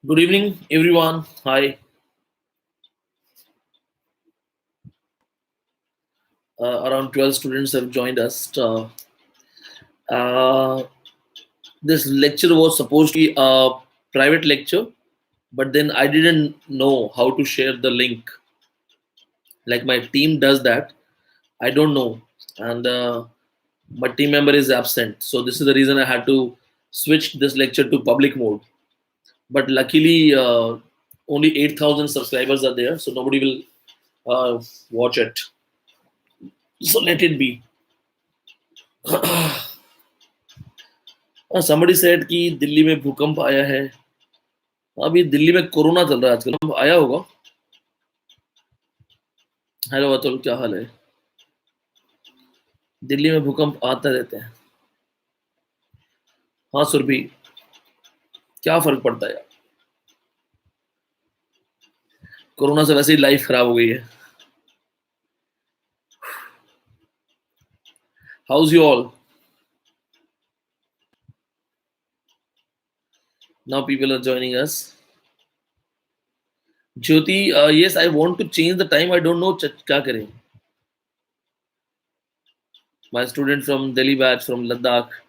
Good evening, everyone. Hi. Around 12 students have joined us. Uh, this lecture was supposed to be a private lecture, but then I didn't know how to share the link. Like my team does that. I don't know. And my team member is absent. So this is the reason I had to switch this lecture to public mode. But luckily, only 8,000 subscribers are there. So nobody will watch it. So let it be. somebody said कि दिल्ली में भूकंप आया है. अभी दिल्ली में corona चल रहा है आजकल. आया होगा. हेलो अतुल, क्या हाल है? दिल्ली में भूकंप आते रहते हैं. हाँ सुरभि, क्या फर्क पड़ता है यार. कोरोना से वैसे ही लाइफ खराब हो गई है. How's you all? Now people are joining us. Jyoti, yes I want to change the time. I don't know क्या करें. My student from Delhi batch from Ladakh.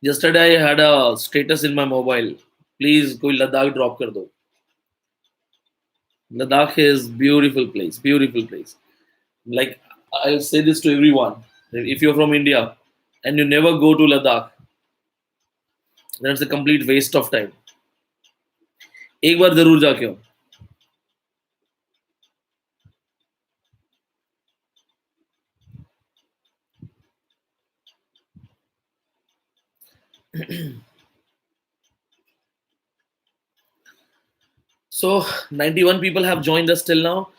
yesterday I had a status in my mobile. Please कोई Ladakh drop कर दो. Ladakh is beautiful place, beautiful place. Like I'll say this to everyone: if you're from India and you never go to Ladakh, then it's a complete waste of time. एक बार जरूर जाके आओ. So 91 people have joined us till now.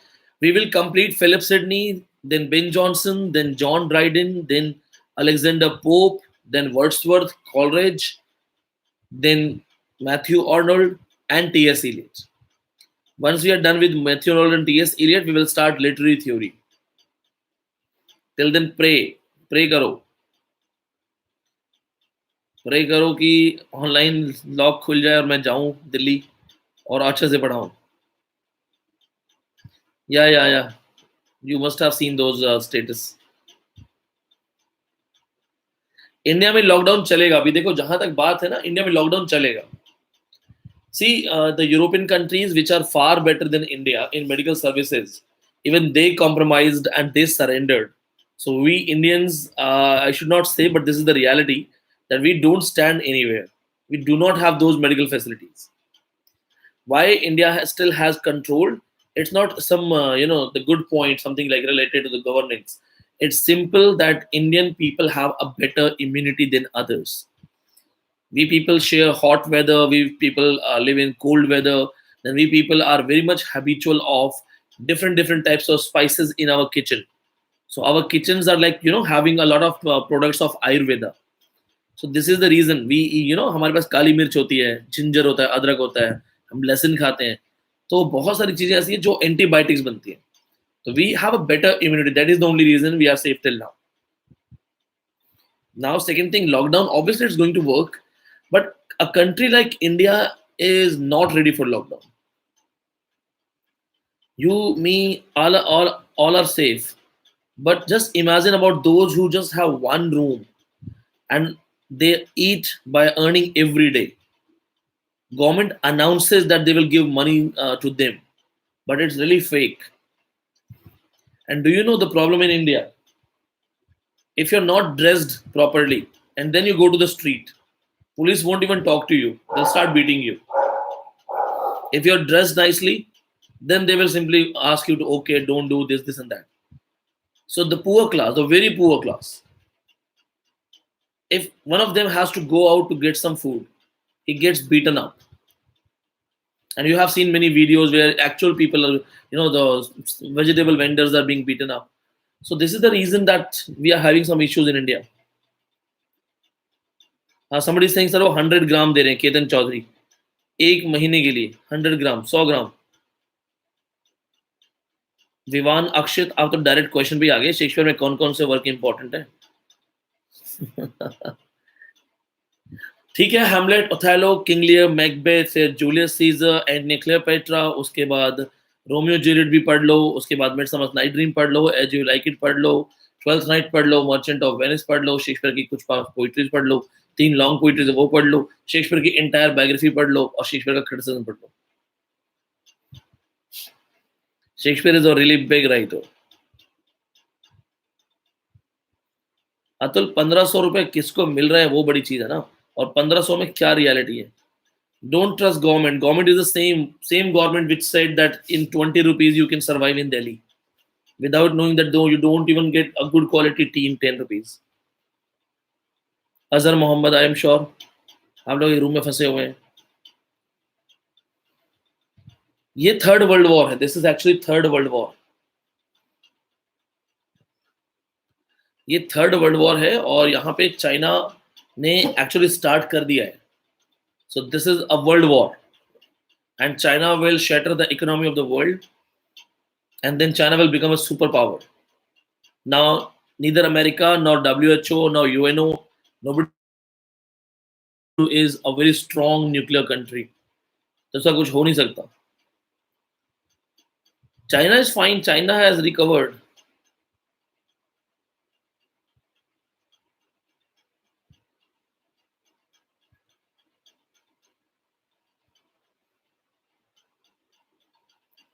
We will complete Philip Sidney, then Ben Jonson, then John Dryden, then Alexander Pope, then Wordsworth, Coleridge, then Matthew Arnold, and T.S. Eliot. Once we are done with Matthew Arnold and T.S. Eliot, we will start literary theory. Till then, pray करो. Pray करो कि online lock खुल जाए और मैं जाऊं दिल्ली और अच्छे से पढ़ाऊं. या you must have seen those status. India में लॉकडाउन चलेगा. अभी देखो, जहां तक बात है ना, इंडिया में लॉकडाउन चलेगा. See, the European countries which are far better than India in medical services, even they compromised and they surrendered. So we Indians, I should not say, but this is the reality, that we don't stand anywhere. We do not have those medical facilities. Why India still has control? It's not some the good point, something like related to the governance. It's simple that Indian people have a better immunity than others. We people share hot weather. We people live in cold weather. Then we people are very much habitual of different types of spices in our kitchen. So our kitchens are like having a lot of products of Ayurveda. So this is the reason we हमारे पास काली मिर्च होती है, ginger होता है, अदरक होता है, हम लहसुन खाते हैं. तो बहुत सारी चीजें ऐसी हैं जो एंटीबायोटिक्स बनती हैं. तो we have a better immunity. That is the only reason we are safe till now. Now, second thing, lockdown, obviously it's going to work, but a country like India is not ready for lockdown. You, me, all are safe. But just imagine about those who just have one room and they eat by earning every day. Government announces that they will give money to them, but it's really fake. And do you know the problem in India? If you're not dressed properly and then you go to the street, police won't even talk to you. They'll start beating you. If you're dressed nicely, then they will simply ask you to, okay, don't do this and that. So the poor class, the very poor class, if one of them has to go out to get some food, he gets beaten up. And you have seen many videos where actual people are, the vegetable vendors are being beaten up. So this is the reason that we are having some issues in India. Somebody is saying, sir, वो 100 ग्राम दे रहे हैं केतन चौधरी एक महीने के लिए. 100 ग्राम, 100 ग्राम. विवान अक्षित, आप तो direct question भी आ गए. शेक्सपियर में कौन कौन से वर्क इंपॉर्टेंट है? ठीक है, Hamlet, Othello, King Lear, Macbeth, फिर जूलियस सीजर एंड क्लियोपेट्रा, उसके बाद रोमियो जूलियट भी पढ़ लो, उसके बाद मिडसमर नाइट ड्रीम पढ़ लो, एज यू लाइक इट पढ़ लो, ट्वेल्थ नाइट पढ़ लो, मर्चेंट ऑफ वेनिस पढ़ लो, शेक्सपियर की कुछ पोइट्रीज पढ़ लो, 3 लॉन्ग पोइट्रीज है वो पढ़ लो, शेक्सपियर की एंटायर बायोग्राफी पढ़ लो और शेक्सपियर का क्रिटिसिज्म पढ़ लो। Shakespeare is a really big writer. Atul, 1500 रुपए किसको मिल रहा है वो बड़ी चीज है ना, और 1500 में क्या रियलिटी है। Don't trust government. Government is the same government which said that in 20 rupees you can survive in Delhi, without knowing that though you don't even get a good quality tea in 10 rupees. Azhar Mohammed, I am sure आप लोग room में फंसे हुए हैं। ये third world war है, this is actually third world war. ये third world war है और यहाँ पे चाइना ने एक्चुअली स्टार्ट कर दिया है। So this is a world war and China will shatter the economy of the world, and then China will become a superpower. Now, neither America nor WHO nor UNO, nobody is a very strong nuclear country. तो ऐसा कुछ हो नहीं सकता। China is fine. China has recovered.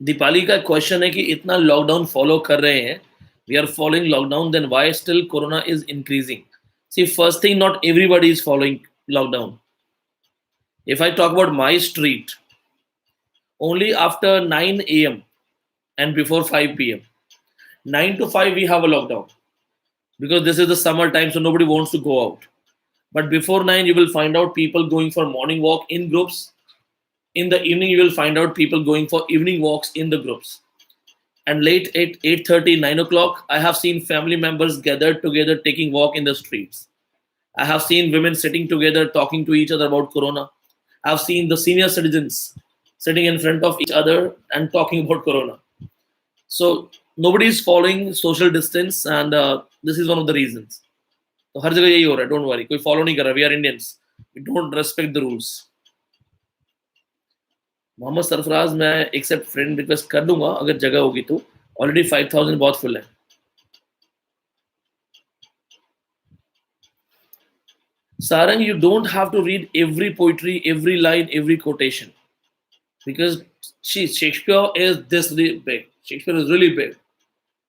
Deepali का question है कि इतना लॉकडाउन फॉलो कर रहे हैं, we are following lockdown, then why still corona is increasing. See, first thing, not everybody is following lockdown. If I talk about my street, only after 9 a.m. and before 5 p.m. 9 to 5 we have a lockdown because this is the summer time, so nobody wants to go out. But before 9 you will find out people going for morning walk in groups. In the evening you will find out people going for evening walks in the groups. And late at 8:30, 9 o'clock, I have seen family members gathered together taking walk in the streets. I have seen women sitting together talking to each other about corona. I've seen the senior citizens sitting in front of each other and talking about corona. So nobody is following social distance, and this is one of the reasons. तो हर जगह यही हो रहा है, don't worry, कोई follow नहीं कर रहा, we are Indians, we don't respect the rules. Mohammad Sarfaraz, मैं एक्सेप्ट फ्रेंड रिक्वेस्ट कर दूंगा अगर जगह होगी तो, ऑलरेडी 5000 बहुत फुल है। Sarang, you don't have to read every poetry, every line, every quotation. Because Shakespeare is this big. Shakespeare is really big.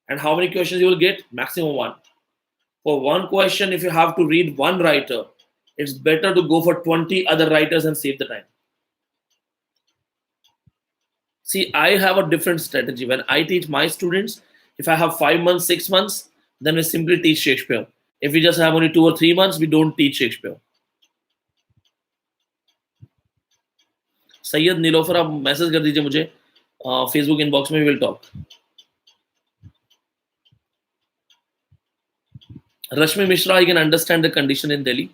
And how many questions you will get? Maximum one. For one question, if you have to read one writer, it's better to go for 20 other writers and save the time. See, I have a different strategy. When I teach my students, if I have 5 months, 6 months, then we simply teach Shakespeare. If we just have only 2 or 3 months, we don't teach Shakespeare. Syed Nilofar, आप message कर दीजिए मुझे Facebook inbox में, will talk. Rashmi Mishra, I can understand the condition in Delhi.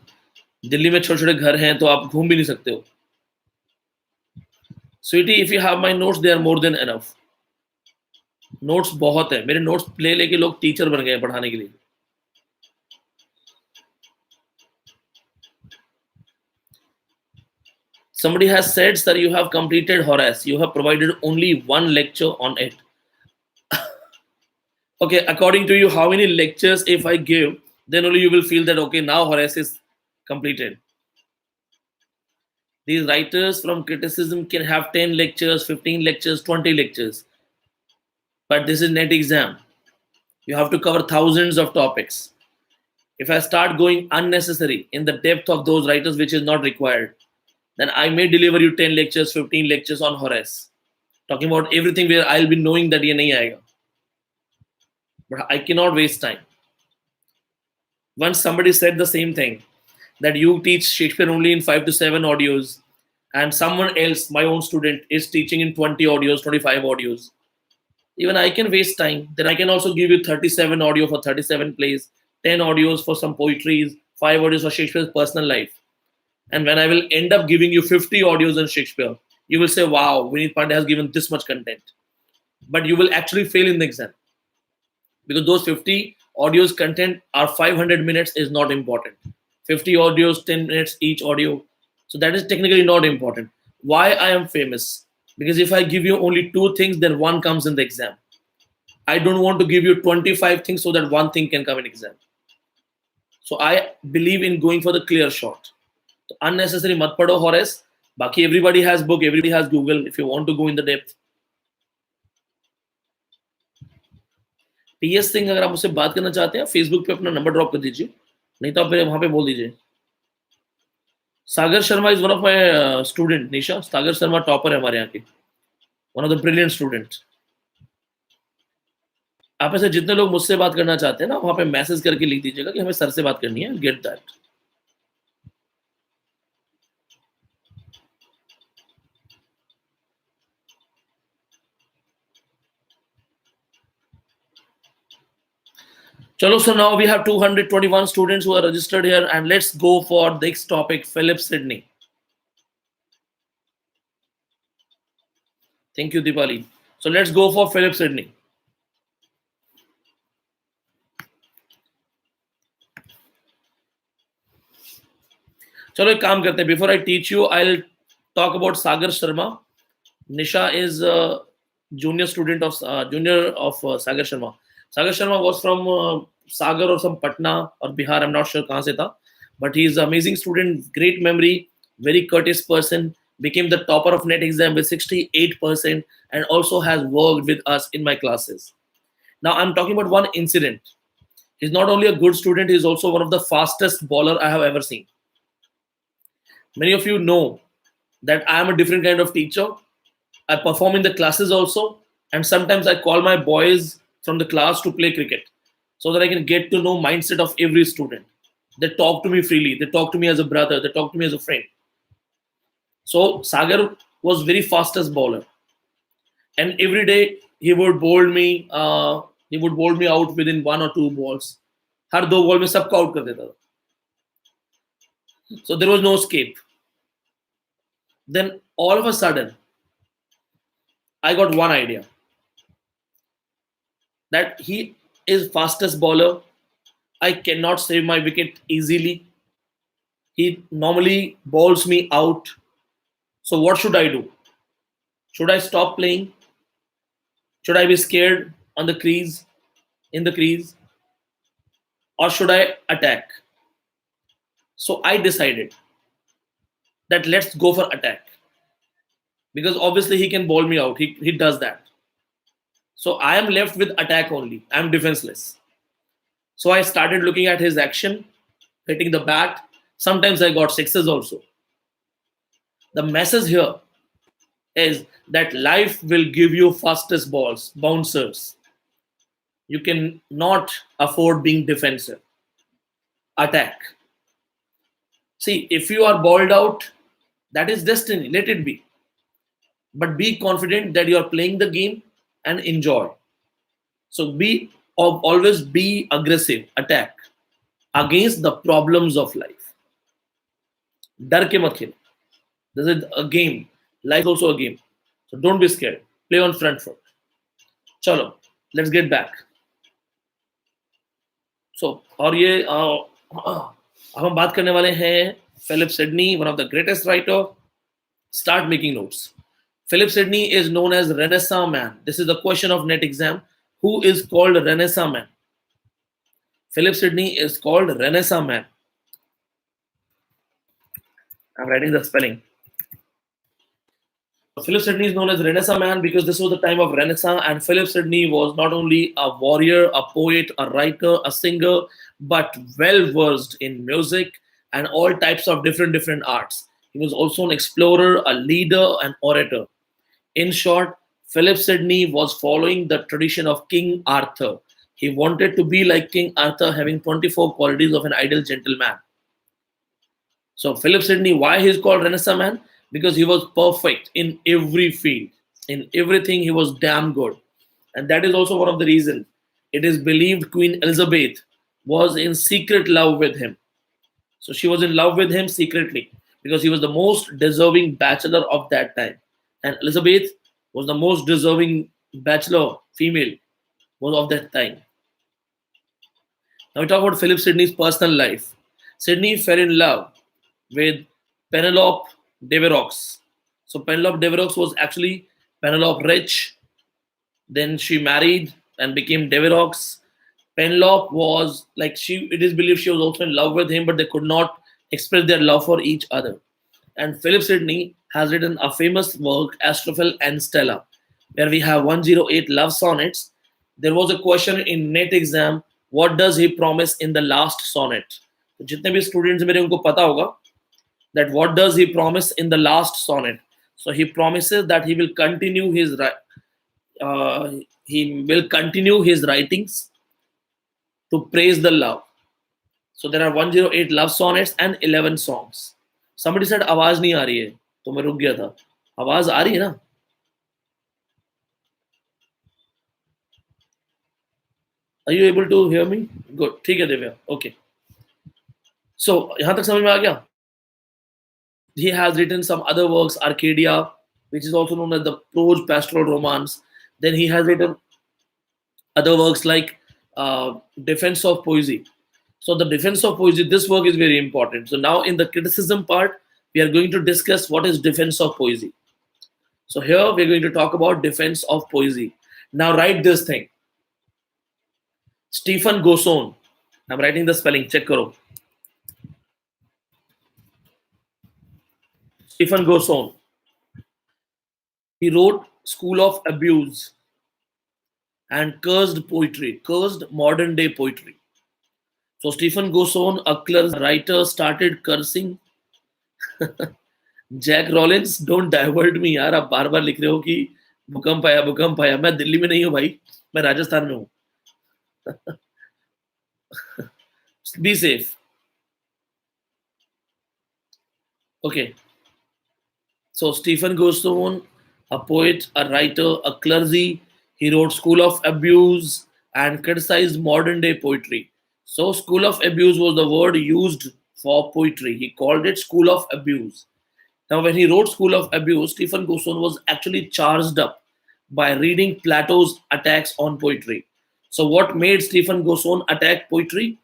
Delhi में छोटे छोटे घर हैं तो आप घूम भी नहीं सकते हो। Sweetie, if you have my notes, they are more than enough. Notes बहुत है, मेरे नोट्स ले लेके लोग टीचर बन गए पढ़ाने के लिए। Somebody has said, sir, you have completed Horace. You have provided only one lecture on it. Okay, according to you, how many lectures if I give, then only you will feel that, okay, now Horace is completed. These writers from criticism can have 10 lectures, 15 lectures, 20 lectures. But this is net exam. You have to cover thousands of topics. If I start going unnecessary in the depth of those writers, which is not required, then I may deliver you 10 lectures, 15 lectures on Horace, talking about everything where I'll be knowing that ye nahi aayega. But I cannot waste time. Once somebody said the same thing, that you teach Shakespeare only in 5 to 7 audios, and someone else, my own student, is teaching in 20 audios, 25 audios. Even I can waste time. Then I can also give you 37 audio for 37 plays, 10 audios for some poetries, 5 audios for Shakespeare's personal life. And when I will end up giving you 50 audios on Shakespeare, you will say, wow, Vineet Pandey has given this much content. But you will actually fail in the exam. Because those 50 audios content are 500 minutes is not important. 50 audios, 10 minutes each audio. So that is technically not important. Why I am famous? Because if I give you only two things, then one comes in the exam. I don't want to give you 25 things so that one thing can come in exam. So I believe in going for the clear shot. So unnecessary mat padho Horace. Baki everybody has book, everybody has Google if you want to go in the depth. PS Singh अगर आप मुझसे बात करना चाहते हैं Facebook पे अपना number drop कर दीजिए, नहीं तो आप वहां पे बोल दीजिए. Sagar Sharma is one of my student. Nisha, Sagar Sharma topper है हमारे यहाँ के, one of the brilliant student. आप ऐसे जितने लोग मुझसे बात करना चाहते हैं ना, वहां पे मैसेज करके लिख दीजिएगा कि हमें सर से बात करनी है. Get that. Chalo, so now we have 221 students who are registered here, and let's go for the next topic, Philip Sidney. Thank you, Deepali. So let's go for Philip Sidney. चलो एक काम करते हैं. Before I teach you, I'll talk about Sagar Sharma. Nisha is a junior student of Sagar Sharma. Sagar Sharma was from Sagar or some Patna or Bihar. I'm not sure कहाँ से था, but he is an amazing student, great memory, very courteous person. Became the topper of NET exam with 68%, and also has worked with us in my classes. Now I'm talking about one incident. He's not only a good student, he's also one of the fastest bowler I have ever seen. Many of you know that I am a different kind of teacher. I perform in the classes also, and sometimes I call my boys from the class to play cricket so that I can get to know mindset of every student. They talk to me freely. They talk to me as a brother. They talk to me as a friend. So Sagar was very fastest bowler, and every day he would bowl me. He would bowl me out within 1 or 2 balls. Her 2 ball में सबको out कर देता था. So there was no escape. Then all of a sudden, I got one idea that he is fastest bowler. I cannot save my wicket easily. He normally bowls me out. So what should I do? Should I stop playing? Should I be scared on the crease, in the crease? Or should I attack? So I decided that let's go for attack. Because obviously he can bowl me out. He does that. So I am left with attack only. I am defenseless. So I started looking at his action, hitting the bat. Sometimes I got sixes also. The message here is that life will give you fastest balls, bouncers. You can not afford being defensive. Attack. See, if you are bowled out, that is destiny. Let it be. But be confident that you are playing the game and enjoy. So always be aggressive, attack against the problems of life. Dar ke mat khelo. This is a game. Life is also a game. So don't be scared. Play on front foot. Chalo, let's get back. So, और ये अब हम बात करने वाले हैं Philip Sidney, one of the greatest writer. Start making notes. Philip Sidney is known as Renaissance Man. This is the question of NET exam. Who is called Renaissance Man? Philip Sidney is called Renaissance Man. I'm writing the spelling. Philip Sidney is known as Renaissance Man because this was the time of Renaissance, and Philip Sidney was not only a warrior, a poet, a writer, a singer, but well versed in music and all types of different arts. He was also an explorer, a leader, an orator. In short, Philip Sidney was following the tradition of King Arthur. He wanted to be like King Arthur, having 24 qualities of an ideal gentleman. So Philip Sidney, why he is called Renaissance Man? Because he was perfect in every field. In everything, he was damn good. And that is also one of the reasons. It is believed Queen Elizabeth was in secret love with him. So she was in love with him secretly because he was the most deserving bachelor of that time. And Elizabeth was the most deserving bachelor female was of that time. Now we talk about Philip Sidney's personal life. Sydney fell in love with Penelope Deverox. So Penelope Deverox was actually Penelope Rich. Then she married and became Deverox. Penelope was like she. It is believed she was also in love with him, but they could not express their love for each other. And Philip Sidney has written a famous work, Astrophel and Stella, where we have 108 love sonnets. There was a question in NET exam, what does he promise in the last sonnet? तो जितने भी students मेरे उनको पता होगा that what does he promise in the last sonnet. So he promises that uh, he will continue his writings to praise the love. So there are 108 love sonnets and 11 songs. Somebody said आवाज नहीं आ रही है, तो मैं रुक गया था. आवाज आ रही है ना? Are you able to hear me? Good. ठीक है दिव्या. Okay. So यहाँ तक समझ में आ गया? He has written some other works, Arcadia, which is also known as the prose pastoral romance. Then he has written other works like Defense of Poesy. So the Defense of Poesy, this work is very important. So now in the criticism part, we are going to discuss what is Defense of Poesy. So here we're going to talk about Defense of Poesy. Now write this thing. Stephen Gosson. I'm writing the spelling. Check karo. Stephen Gosson. He wrote School of Abuse and cursed poetry, cursed modern day poetry. So Stephen Gosson, a clever writer, started cursing. Jack Rollins, don't divert me यार. आप बार बार लिख रहे हो कि भूकंप आया भूकंप आया. मैं दिल्ली में नहीं हूँ भाई, मैं राजस्थान में हूँ. Be safe. Okay. So Stephen Gosson, a poet, a writer, a clergy. He wrote School of Abuse and criticized modern day poetry. So School of Abuse was the word used for poetry. He called it School of Abuse. Now, when he wrote School of Abuse, Stephen Gosson was actually charged up by reading Plato's attacks on poetry. So what made Stephen Gosson attack poetry?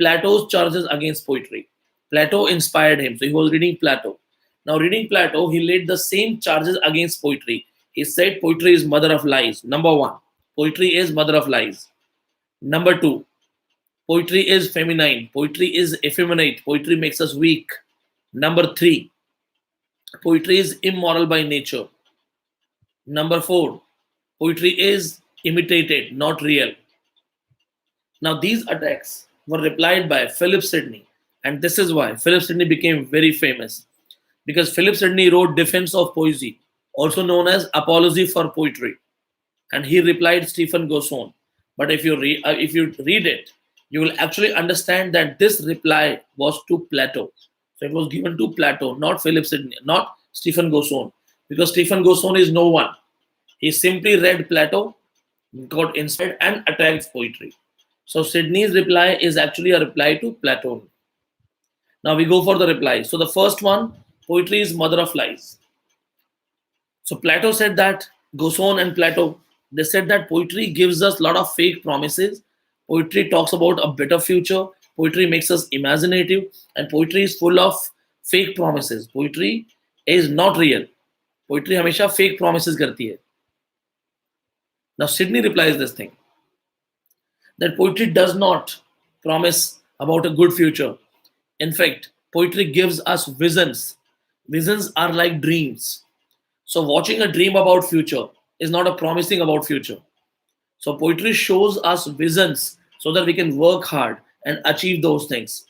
Plato's charges against poetry. Plato inspired him. So he was reading Plato. Now, reading Plato, he laid the same charges against poetry. He said poetry is mother of lies. Number one, poetry is mother of lies. Number two, poetry is feminine. Poetry is effeminate. Poetry makes us weak. Number three, poetry is immoral by nature. Number four, poetry is imitated, not real. Now, these attacks were replied by Philip Sidney. And this is why Philip Sidney became very famous. Because Philip Sidney wrote Defense of Poesy, also known as Apology for Poetry. And he replied Stephen Gosson. But if you read it, you will actually understand that this reply was to Plato. So it was given to Plato, not Philip Sidney, not Stephen Gosson. Because Stephen Gosson is no one. He simply read Plato, got inspired, and attacked poetry. So Sidney's reply is actually a reply to Plato. Now we go for the reply. So the first one, poetry is mother of lies. So Plato said that, Gosson and Plato, they said that poetry gives us a lot of fake promises. Poetry talks about a better future. Poetry makes us imaginative. And poetry is full of fake promises. Poetry is not real. Poetry हमेशा fake promises करती है. Now Sidney replies this thing, that poetry does not promise about a good future. In fact, poetry gives us visions. Visions are like dreams. So watching a dream about future is not a promising about future. So poetry shows us visions so that we can work hard and achieve those things.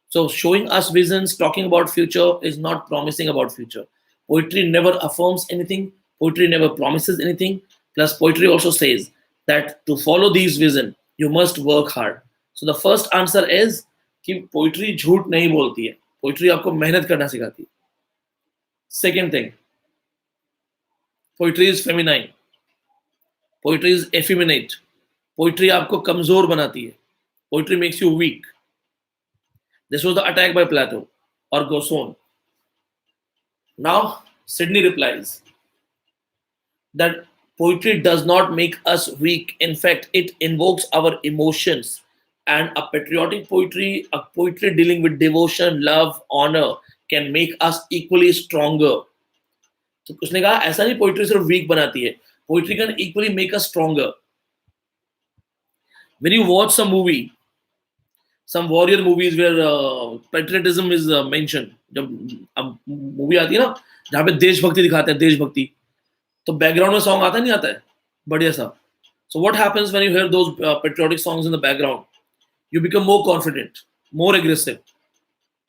So showing us visions, talking about future is not promising about future. Poetry never affirms anything. Poetry never promises anything. Plus poetry also says that to follow these visions, you must work hard. So the first answer is कि poetry झूठ नहीं बोलती है. Poetry आपको मेहनत करना सिखाती है. Second thing, poetry is feminine. Poetry is effeminate. Poetry आपको कमजोर बनाती है. Poetry makes you weak. This was the attack by Plato or Gosson. Now Sidney replies that poetry does not make us weak. In fact, it invokes our emotions. And a patriotic poetry, a poetry dealing with devotion, love, honor, can make us equally stronger. तो उसने कहा ऐसा नहीं poetry सिर्फ week बनाती है, poetry can equally make us stronger. When you watch some movie, some warrior movies where patriotism is mentioned, जब अब मूवी आती है ना जहाँ पे देशभक्ति दिखाते हैं, देशभक्ति, तो बैकग्राउंड में सॉन्ग आता नहीं आता है बढ़िया सा. So what happens when you hear those patriotic songs in the background? You become more confident, more aggressive.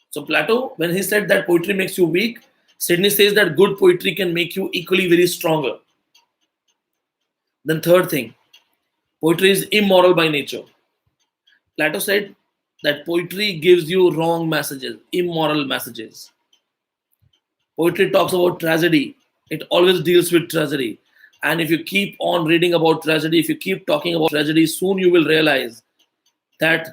So Plato, when he said that poetry makes you weak, Sidney says that good poetry can make you equally very stronger. Then third thing, poetry is immoral by nature. Plato said that poetry gives you wrong messages, immoral messages. Poetry talks about tragedy. It always deals with tragedy. And if you keep on reading about tragedy, if you keep talking about tragedy, soon you will realize that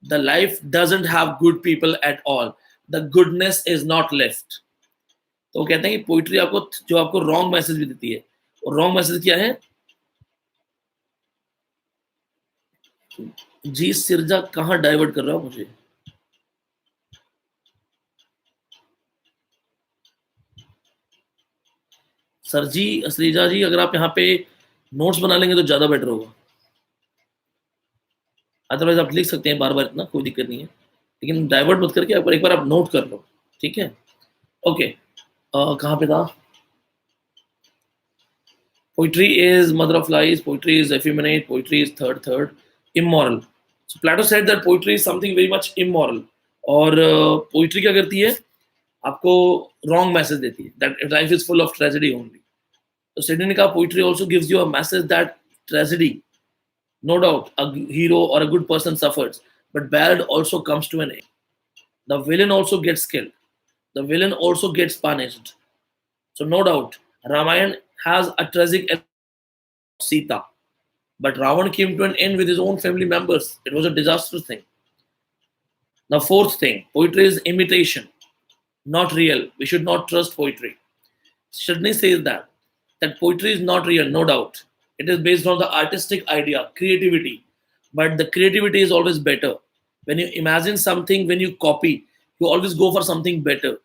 the life doesn't have good people at all. The goodness is not left. तो वो कहते हैं कि poetry आपको जो आपको wrong message भी देती है. और रॉन्ग मैसेज क्या है? जी सिरजा कहाँ डाइवर्ट कर रहा हो मुझे? सर जी, श्रीजा जी, अगर आप यहाँ पे नोट्स बना लेंगे तो ज्यादा बेटर होगा. अदरवाइज आप लिख सकते हैं बार बार, इतना कोई दिक्कत नहीं है, लेकिन डाइवर्ट मत करके एक बार आप नोट कर लो. ठीक है, ओके. कहाँ पे था? Poetry is mother of lies, poetry is effeminate, poetry is third, immoral. So Plato said that poetry is something very much immoral. और poetry क्या करती है? आपको wrong message देती है, that life is full of tragedy only. So Sidney ने कहा poetry also gives you a message that tragedy, no doubt, a hero or a good person suffers, but bad also comes to an end. The villain also gets killed. The villain also gets punished. So no doubt, Ramayana has a tragic Sita, but Ravan came to an end with his own family members. It was a disastrous thing. The fourth thing, poetry is imitation, not real. We should not trust poetry. Sidney says that poetry is not real, no doubt. It is based on the artistic idea, creativity, but the creativity is always better. When you imagine something, when you copy, you always go for something better.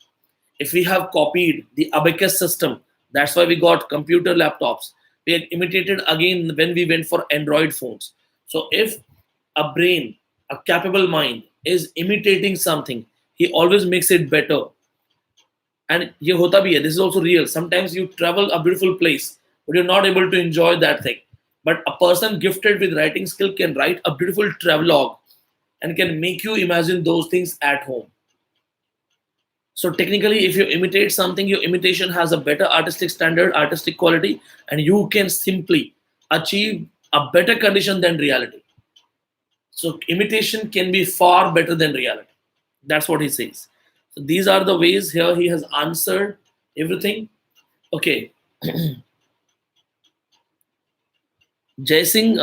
If we have copied the abacus system, that's why we got computer laptops. We had imitated again when we went for Android phones. So if a brain, a capable mind is imitating something, he always makes it better. And ye hota bhi hai. This is also real. Sometimes you travel a beautiful place, but you're not able to enjoy that thing. But a person gifted with writing skill can write a beautiful travelogue and can make you imagine those things at home. So technically, if you imitate something, your imitation has a better artistic standard, artistic quality, and you can simply achieve a better condition than reality. So imitation can be far better than reality. That's what he says. So these are the ways here he has answered everything. Okay. जय सिंह,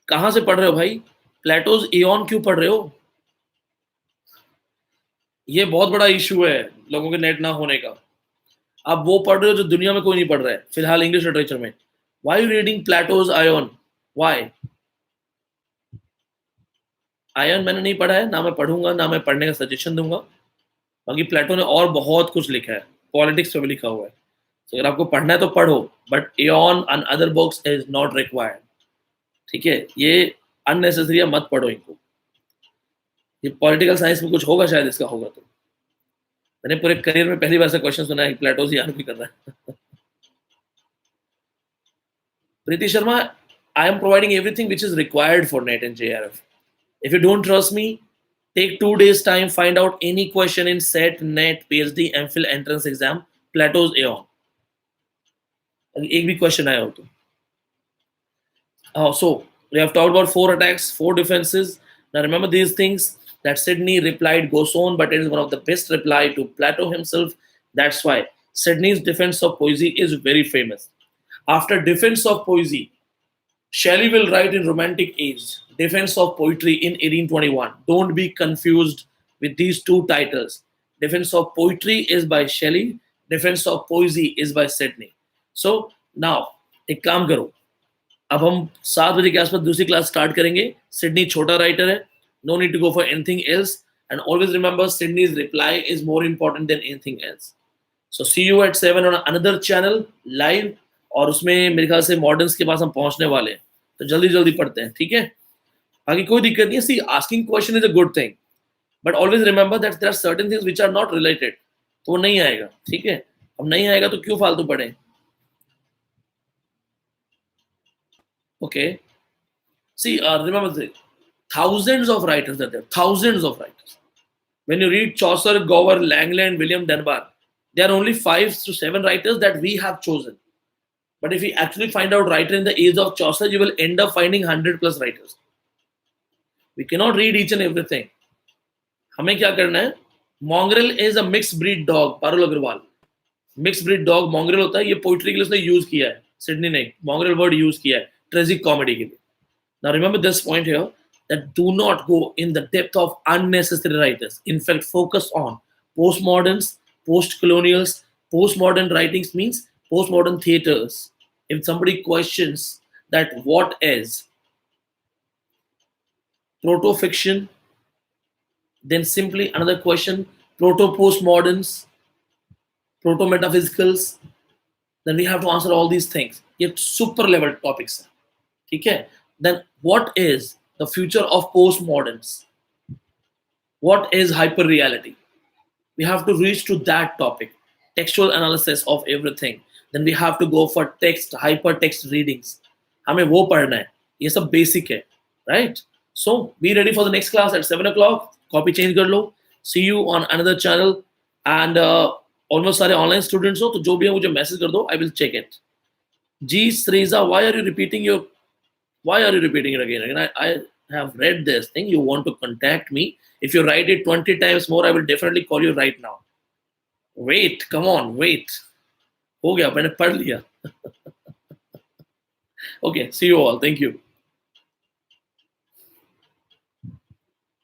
कहाँ से पढ़ रहे हो भाई? Plato's Aon क्यों पढ़ रहे हो? ये बहुत बड़ा इशू है लोगों के नेट ना होने का. आप वो पढ़ रहे हो जो दुनिया में कोई नहीं पढ़ रहा है फिलहाल इंग्लिश लिटरेचर में. Why you reading Plato's Ion? Why? Ion मैंने नहीं पढ़ा है, ना मैं पढ़ूंगा, ना मैं पढ़ने का सजेशन दूंगा. बाकी प्लेटो ने और बहुत कुछ लिखा है, पॉलिटिक्स पे भी लिखा हुआ है. तो अगर आपको पढ़ना है तो पढ़ो, but Aon and other books is not required. ठीक है, ये अननेसेसरी है, मत पढ़ो इनको. ये पॉलिटिकल साइंस में कुछ होगा शायद, इसका होगा तो. मैंने पूरे करियर में पहली बार से क्वेश्चन सुना है प्लेटो से यार भी कर रहा है. प्रीति Sharma, I am providing everything which is required for NET and JRF. If you don't trust me, take 2 days time, find out any question in SET, NET, PhD, MPhil entrance exam, Plato's Aeon. एक भी question आया हो तो. So we have talked about 4 attacks, 4 defenses. Now remember these things that Sidney replied goes on, but it is one of the best reply to Plato himself. That's why Sidney's defense of poesy is very famous. After defense of poesy, Shelley will write in Romantic Age, Defense of Poetry in 1821. Don't be confused with these two titles. Defense of Poetry is by Shelley, Defense of Poesy is by Sidney. So now, एक काम करो, अब हम 7 बजे के आसपास दूसरी class start करेंगे. सिडनी छोटा राइटर है, no need to go for anything else, and always remember Sydney's reply is more important than anything else. So see you at 7 on another channel live, और उसमें मेरे ख्याल से मॉडर्न्स के पास हम पहुंचने वाले हैं, तो जल्दी जल्दी पढ़ते हैं, ठीक है. बाकी कोई दिक्कत नहीं है. See, asking question is a good thing, but always remember that there are certain things which are not related, तो वो नहीं आएगा, ठीक है. अब नहीं आएगा तो क्यों फालतू पढ़े. Okay, see, remember this, thousands of writers are there, thousands of writers. When you read Chaucer, Gower, Langland, William Dunbar, there are only 5 to 7 writers that we have chosen. But if you actually find out writer in the age of Chaucer, you will end up finding 100 plus writers. We cannot read each and everything. हमें क्या करना है. Mongrel is a mixed breed dog, Parul Agarwal. Mix breed dog mongrel होता है. ये poetry के लिए उसने यूज किया है, सिडनी ने मॉन्ग्रेल वर्ड यूज किया है ट्रेजिक कॉमेडी के लिए. Now remember this point here, that do not go in the depth of unnecessary writers. In fact, focus on postmoderns, post-colonials. Postmodern writings means postmodern theaters. If somebody questions that what is proto-fiction, then simply another question, proto-postmoderns, proto-metaphysicals, then we have to answer all these things. ये super level topics हैं, ठीक है. Then what is the future of postmoderns? What is hyperreality? We have to reach to that topic. Textual analysis of everything. Then we have to go for text, hypertext readings. हमें वो पढ़ना है. ये सब basic है, right? So be ready for the next class at 7 o'clock. Copy change कर लो. See you on another channel. And almost सारे online students हो, तो जो भी है मुझे message कर दो. I will check it. G Sreza, why are you repeating it again? I have read this thing. You want to contact me. If you write it 20 times more, I will definitely call you right now. Wait, come on, wait. हो गया, मैंने पढ़ लिया. Okay, see you all. Thank you.